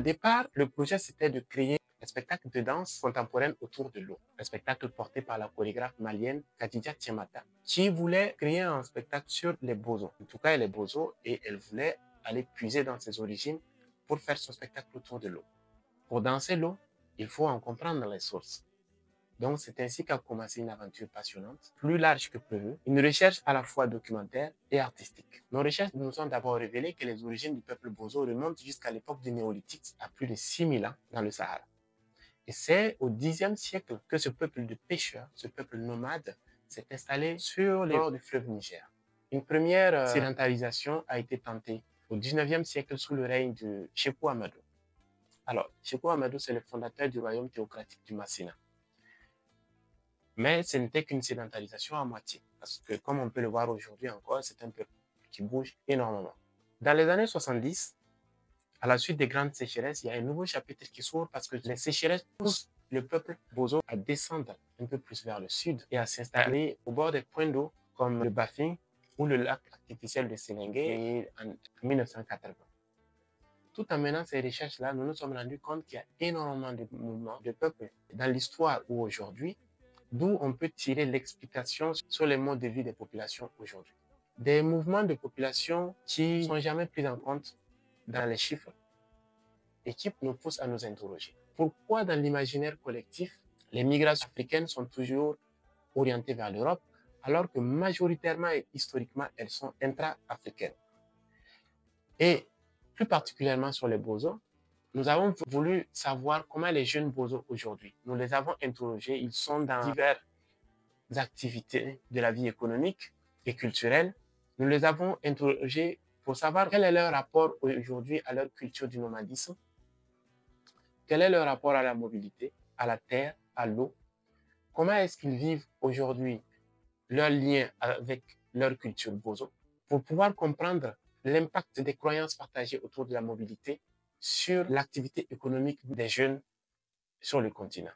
départ, le projet, c'était de créer un spectacle de danse contemporaine autour de l'eau. Un spectacle porté par la chorégraphe malienne Khadija Tiemata, qui voulait créer un spectacle sur les bozos. En tout cas, elle est bozo et elle voulait aller puiser dans ses origines pour faire son spectacle autour de l'eau. Pour danser l'eau, il faut en comprendre les sources. Donc, c'est ainsi qu'a commencé une aventure passionnante, plus large que prévu, une recherche à la fois documentaire et artistique. Nos recherches nous ont d'abord révélé que les origines du peuple bozo remontent jusqu'à l'époque du néolithique, à plus de 6000 ans dans le Sahara. Et c'est au Xe siècle que ce peuple de pêcheurs, ce peuple nomade, s'est installé sur les bords du fleuve Niger. Une première sédentarisation a été tentée au XIXe siècle sous le règne de Sékou Amadou. Alors, Sékou Amadou, c'est le fondateur du royaume théocratique du Massina. Mais ce n'était qu'une sédentarisation à moitié. Parce que, comme on peut le voir aujourd'hui encore, c'est un peuple qui bouge énormément. Dans les années 70, à la suite des grandes sécheresses, il y a un nouveau chapitre qui s'ouvre parce que les sécheresses poussent le peuple bozo à descendre un peu plus vers le sud et à s'installer au bord des points d'eau comme le Bafing ou le lac artificiel de Sénégué en 1980. Tout en menant ces recherches-là, nous nous sommes rendus compte qu'il y a énormément de mouvements de peuples dans l'histoire ou aujourd'hui, d'où on peut tirer l'explication sur les modes de vie des populations aujourd'hui. Des mouvements de population qui ne sont jamais pris en compte dans les chiffres et qui nous poussent à nous interroger. Pourquoi dans l'imaginaire collectif, les migrations africaines sont toujours orientées vers l'Europe, alors que majoritairement et historiquement, elles sont intra-africaines? Et plus particulièrement sur les bozos, nous avons voulu savoir comment les jeunes bozos aujourd'hui, nous les avons interrogés, ils sont dans diverses activités de la vie économique et culturelle. Nous les avons interrogés pour savoir quel est leur rapport aujourd'hui à leur culture du nomadisme, quel est leur rapport à la mobilité, à la terre, à l'eau, comment est-ce qu'ils vivent aujourd'hui leur lien avec leur culture bozo, pour pouvoir comprendre l'impact des croyances partagées autour de la mobilité sur l'activité économique des jeunes sur le continent.